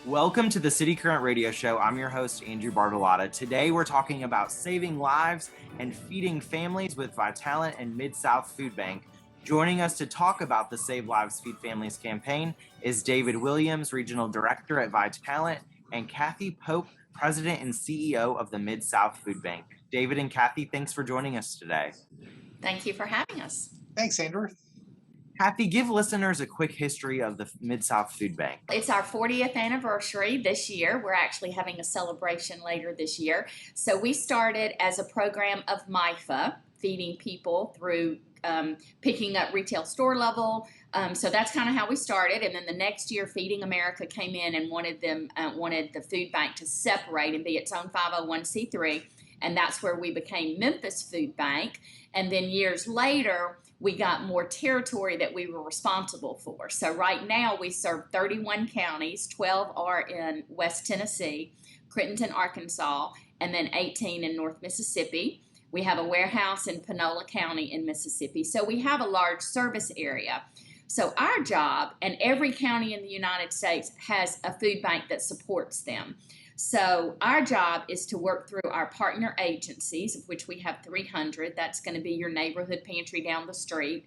Welcome to the City Current Radio Show. I'm your host, Andrew Bartolotta. Today we're talking about saving lives and feeding families with Vitalant and Mid-South Food Bank. Joining us to talk about the Save Lives, Feed Families campaign is David Williams, Regional Director at Vitalant, and Kathy Pope, President and CEO of the Mid-South Food Bank. David and Kathy, thanks for joining us today. Thank you for having us. Thanks, Andrew. Kathy, give listeners a quick history of the Mid-South Food Bank. It's our 40th anniversary this year. We're actually having a celebration later this year. So we started as a program of MIFA, feeding people through picking up retail store level. So that's kind of how we started. And then the next year, Feeding America came in and wanted the food bank to separate and be its own 501c3. And that's where we became Memphis Food Bank. And then years later, we got more territory that we were responsible for. So right now we serve 31 counties, 12 are in West Tennessee, Crittenton, Arkansas, and then 18 in North Mississippi. We have a warehouse in Panola County in Mississippi. So we have a large service area. So our job, and every county in the United States has a food bank that supports them. So our job is to work through our partner agencies, of which we have 300. That's going to be your neighborhood pantry down the street.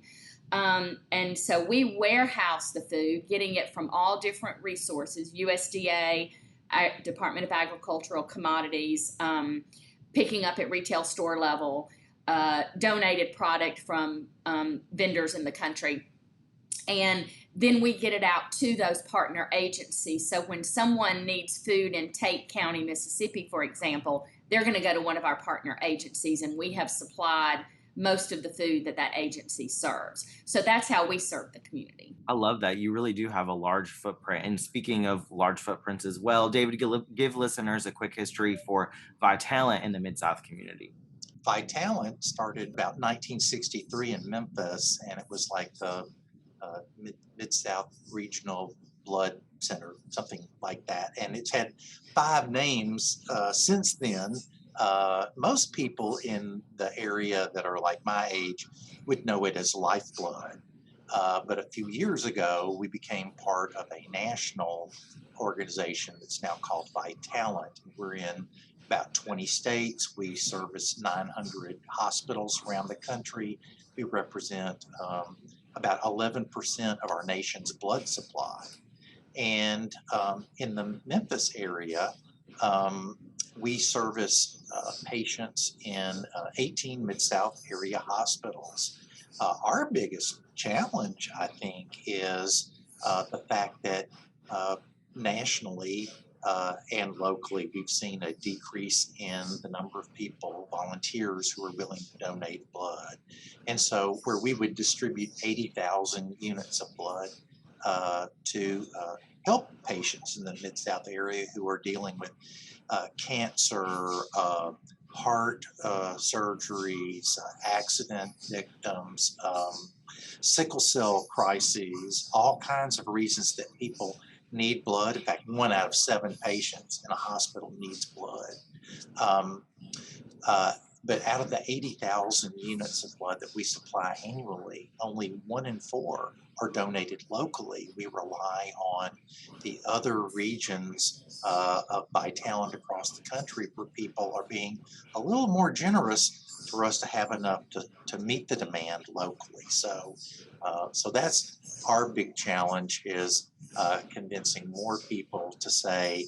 And so we warehouse the food, getting it from all different resources, USDA, Department of Agricultural Commodities, picking up at retail store level, donated product from vendors in the country. And then we get it out to those partner agencies. So when someone needs food in Tate County, Mississippi, for example, they're going to go to one of our partner agencies, and we have supplied most of the food that agency serves. So that's how we serve the community. I love that. You really do have a large footprint. And speaking of large footprints as well, David, give listeners a quick history for Vitalant in the Mid-South community. Vitalant started about 1963 in Memphis, and it was like the Mid-South Regional Blood Center, something like that. And it's had 5 names since then. Most people in the area that are like my age would know it as Lifeblood. But a few years ago, we became part of a national organization that's now called Vitalant. We're in about 20 states. We service 900 hospitals around the country. We represent about 11% of our nation's blood supply. And in the Memphis area, we service patients in 18 Mid-South area hospitals. Our biggest challenge, I think, is the fact that nationally and locally, we've seen a decrease in the number of people, volunteers, who are willing to donate blood. And so where we would distribute 80,000 units of blood to help patients in the Mid-South area who are dealing with cancer, heart surgeries, accident victims, sickle cell crises, all kinds of reasons that people need blood. In fact, 1 out of 7 patients in a hospital needs blood. But out of the 80,000 units of blood that we supply annually, only 1 in 4 are donated locally. We rely on the other regions of Vitalant across the country where people are being a little more generous for us to have enough to meet the demand locally. So that's our big challenge, is convincing more people to say,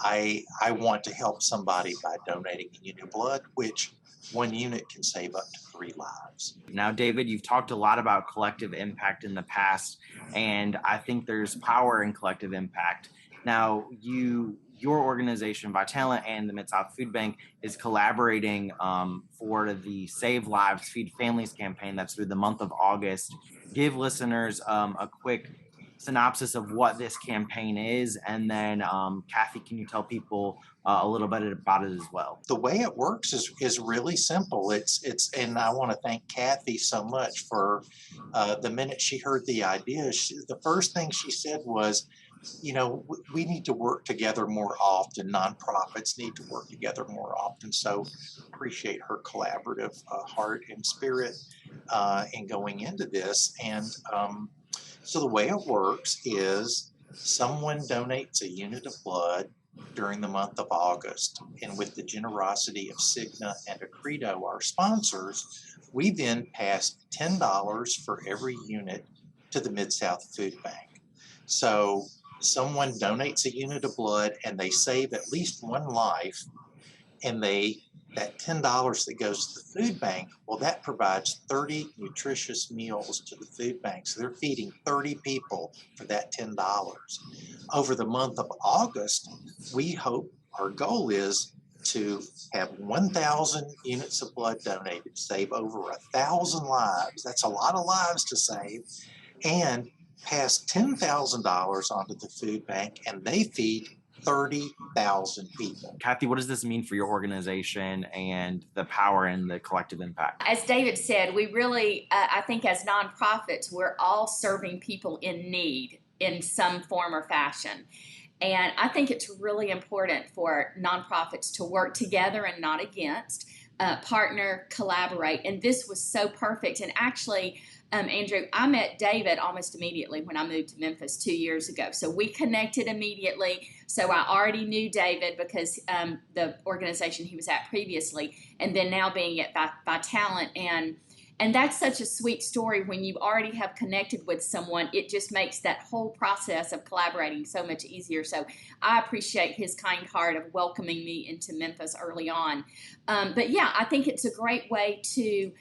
I want to help somebody by donating a unit of blood, which 1 unit can save up to 3 lives. Now, David, you've talked a lot about collective impact in the past, and I think there's power in collective impact. Now, your organization, Vitalant, and the Mid-South Food Bank is collaborating for the Save Lives, Feed Families campaign that's through the month of August. Give listeners a quick synopsis of what this campaign is, and then Kathy, can you tell people a little bit about it as well? The way it works is really simple. It's and I want to thank Kathy so much for the minute she heard the idea. The first thing she said was, we need to work together more often. Nonprofits need to work together more often. So appreciate her collaborative heart and spirit in going into this. And so the way it works is someone donates a unit of blood during the month of August, and with the generosity of Cigna and Accredo, our sponsors, we then pass $10 for every unit to the Mid-South Food Bank. So someone donates a unit of blood and they save at least one life, and that $10 that goes to the food bank, well, that provides 30 nutritious meals to the food bank. So they're feeding 30 people for that $10. Over the month of August, we hope, our goal is to have 1,000 units of blood donated, save over 1,000 lives. That's a lot of lives to save, and pass $10,000 onto the food bank, and they feed 30,000 people. Kathy, what does this mean for your organization and the power and the collective impact? As David said, we really, I think as nonprofits, we're all serving people in need in some form or fashion. And I think it's really important for nonprofits to work together and not against, partner, collaborate. And this was so perfect. And actually, Andrew, I met David almost immediately when I moved to Memphis 2 years ago. So we connected immediately. So I already knew David because the organization he was at previously, and then now being at Vitalant. And that's such a sweet story. When you already have connected with someone, it just makes that whole process of collaborating so much easier. So I appreciate his kind heart of welcoming me into Memphis early on. But yeah, I think it's a great way to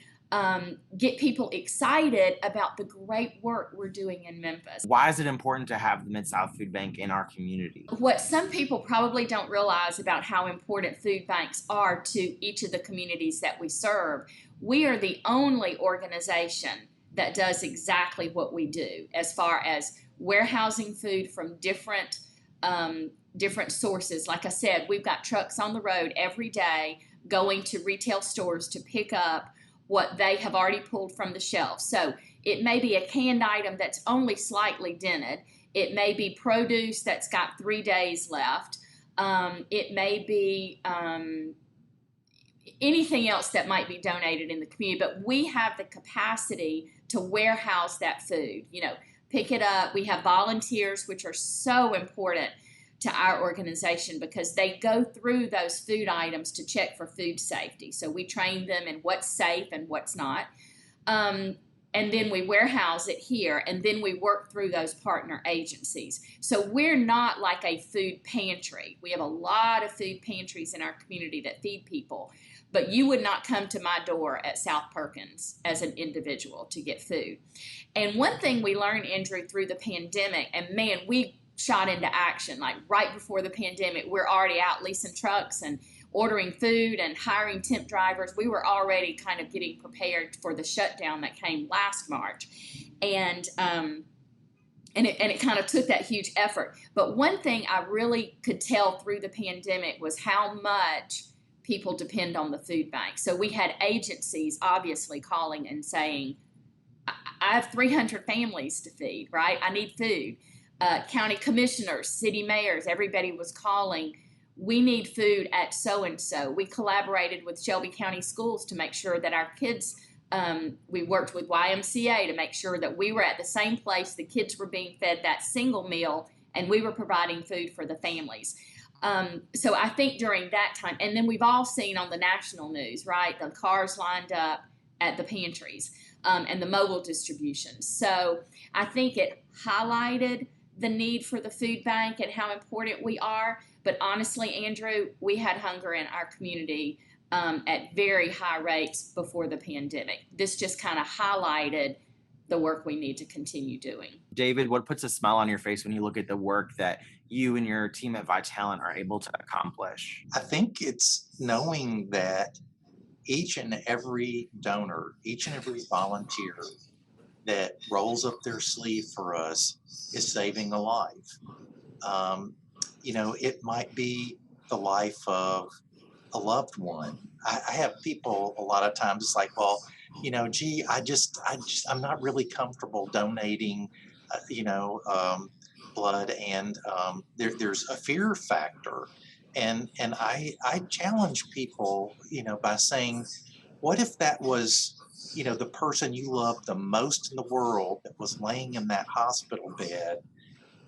get people excited about the great work we're doing in Memphis. Why is it important to have the Mid-South Food Bank in our community? What some people probably don't realize about how important food banks are to each of the communities that we serve, we are the only organization that does exactly what we do as far as warehousing food from different sources. Like I said, we've got trucks on the road every day going to retail stores to pick up what they have already pulled from the shelf. So it may be a canned item that's only slightly dented. It may be produce that's got 3 days left. It may be anything else that might be donated in the community, but we have the capacity to warehouse that food, pick it up. We have volunteers, which are so important to our organization because they go through those food items to check for food safety. So we train them in what's safe and what's not. And then we warehouse it here, and then we work through those partner agencies. So we're not like a food pantry. We have a lot of food pantries in our community that feed people, but you would not come to my door at South Perkins as an individual to get food. And one thing we learned, Andrew, through the pandemic, and man, we shot into action. Like right before the pandemic, we're already out leasing trucks and ordering food and hiring temp drivers. We were already kind of getting prepared for the shutdown that came last March. And it kind of took that huge effort. But one thing I really could tell through the pandemic was how much people depend on the food bank. So we had agencies obviously calling and saying, I have 300 families to feed, right? I need food. County commissioners, city mayors, everybody was calling, we need food at so-and-so. We collaborated with Shelby County Schools to make sure that our kids, we worked with YMCA to make sure that we were at the same place the kids were being fed that single meal, and we were providing food for the families. So I think during that time, and then we've all seen on the national news, right, the cars lined up at the pantries and the mobile distribution. So I think it highlighted the need for the food bank and how important we are. But honestly, Andrew, we had hunger in our community at very high rates before the pandemic. This just kind of highlighted the work we need to continue doing. David, what puts a smile on your face when you look at the work that you and your team at Vitalant are able to accomplish? I think it's knowing that each and every donor, each and every volunteer that rolls up their sleeve for us is saving a life. It might be the life of a loved one. I have people a lot of times, it's like, well, I'm not really comfortable donating, blood, and there's a fear factor. And I challenge people, by saying, what if that was, the person you loved the most in the world that was laying in that hospital bed,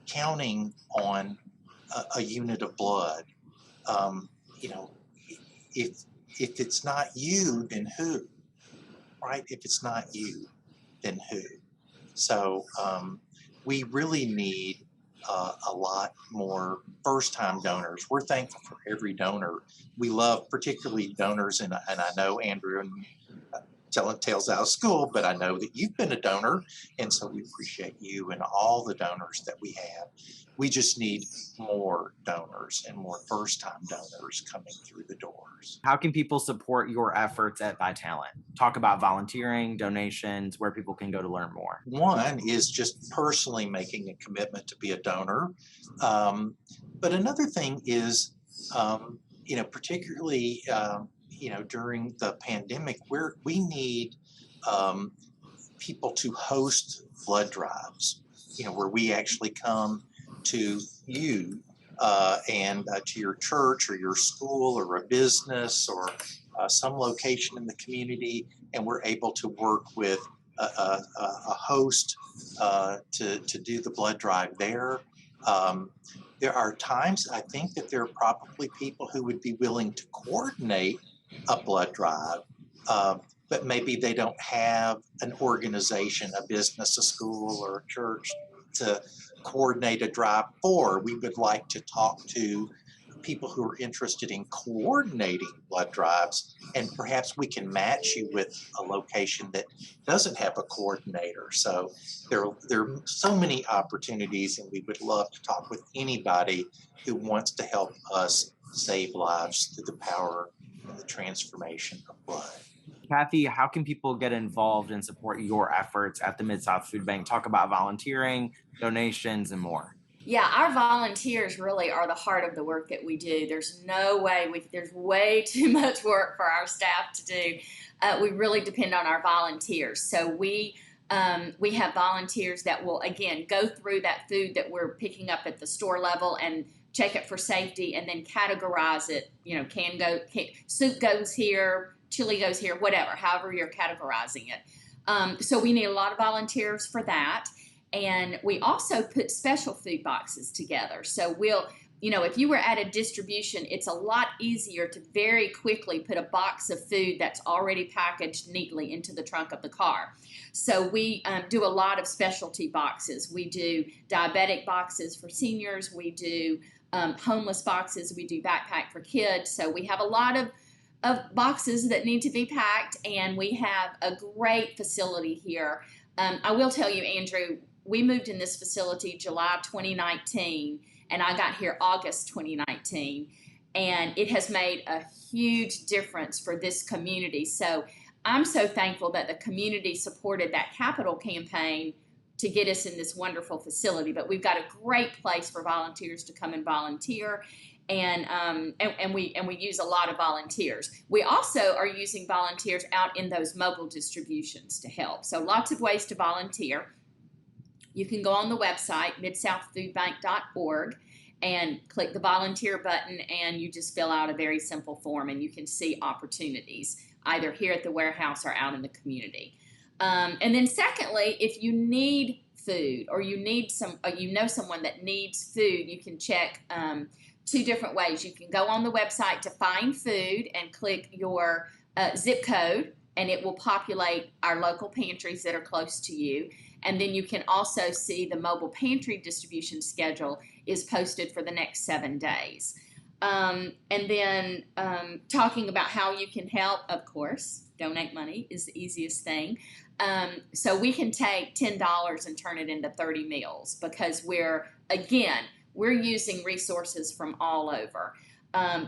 counting on a unit of blood. You know, if it's not you, then who? Right? If it's not you, then who? So we really need a lot more first-time donors. We're thankful for every donor. We love particularly donors, and I know Andrew and telling tales out of school, but I know that you've been a donor, and so we appreciate you and all the donors that we have. We just need more donors and more first-time donors coming through the doors. How can people support your efforts at Vitalant? Talk about volunteering, donations, where people can go to learn more. One is just personally making a commitment to be a donor. But another thing is, particularly, during the pandemic, where we need people to host blood drives, where we actually come to you and to your church or your school or a business or some location in the community, and we're able to work with a host to do the blood drive there. There are times I think that there are probably people who would be willing to coordinate a blood drive, but maybe they don't have an organization, a business, a school, or a church to coordinate a drive for. We would like to talk to people who are interested in coordinating blood drives, and perhaps we can match you with a location that doesn't have a coordinator. So there are so many opportunities, and we would love to talk with anybody who wants to help us save lives through the power and the transformation of blood. Kathy, how can people get involved and support your efforts at the Mid-South Food Bank? Talk about volunteering, donations, and more. Yeah, our volunteers really are the heart of the work that we do. There's no way, there's way too much work for our staff to do. We really depend on our volunteers. So we have volunteers that will, again, go through that food that we're picking up at the store level and check it for safety and then categorize it. Soup goes here, chili goes here, whatever, however you're categorizing it. So we need a lot of volunteers for that. And we also put special food boxes together. So if you were at a distribution, it's a lot easier to very quickly put a box of food that's already packaged neatly into the trunk of the car. So we do a lot of specialty boxes. We do diabetic boxes for seniors. We do homeless boxes. We do backpack for kids. So we have a lot of boxes that need to be packed, and we have a great facility here. I will tell you, Andrew, we moved in this facility July 2019, and I got here August 2019, and it has made a huge difference for this community. So I'm so thankful that the community supported that capital campaign to get us in this wonderful facility. But we've got a great place for volunteers to come and volunteer, and we use a lot of volunteers. We also are using volunteers out in those mobile distributions to help. So lots of ways to volunteer. You can go on the website, midsouthfoodbank.org, and click the volunteer button, and you just fill out a very simple form, and you can see opportunities either here at the warehouse or out in the community. And then secondly, if you need food or you need someone that needs food, you can check two different ways. You can go on the website to find food and click your zip code, and it will populate our local pantries that are close to you. And then you can also see the mobile pantry distribution schedule is posted for the next 7 days. And then talking about how you can help, of course, donate money is the easiest thing. So we can take $10 and turn it into 30 meals because we're using resources from all over.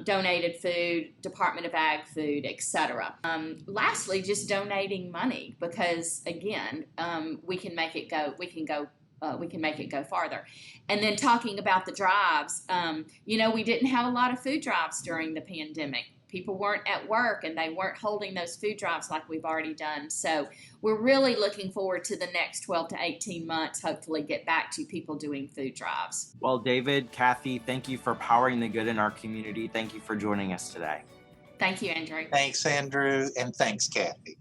Donated food, Department of Ag food, etc. Lastly, just donating money because again, we can make it go. We can make it go farther. And then talking about the drives, we didn't have a lot of food drives during the pandemic. People weren't at work and they weren't holding those food drives like we've already done. So we're really looking forward to the next 12 to 18 months, hopefully get back to people doing food drives. Well, David, Kathy, thank you for powering the good in our community. Thank you for joining us today. Thank you, Andrew. Thanks, Andrew, and thanks, Kathy.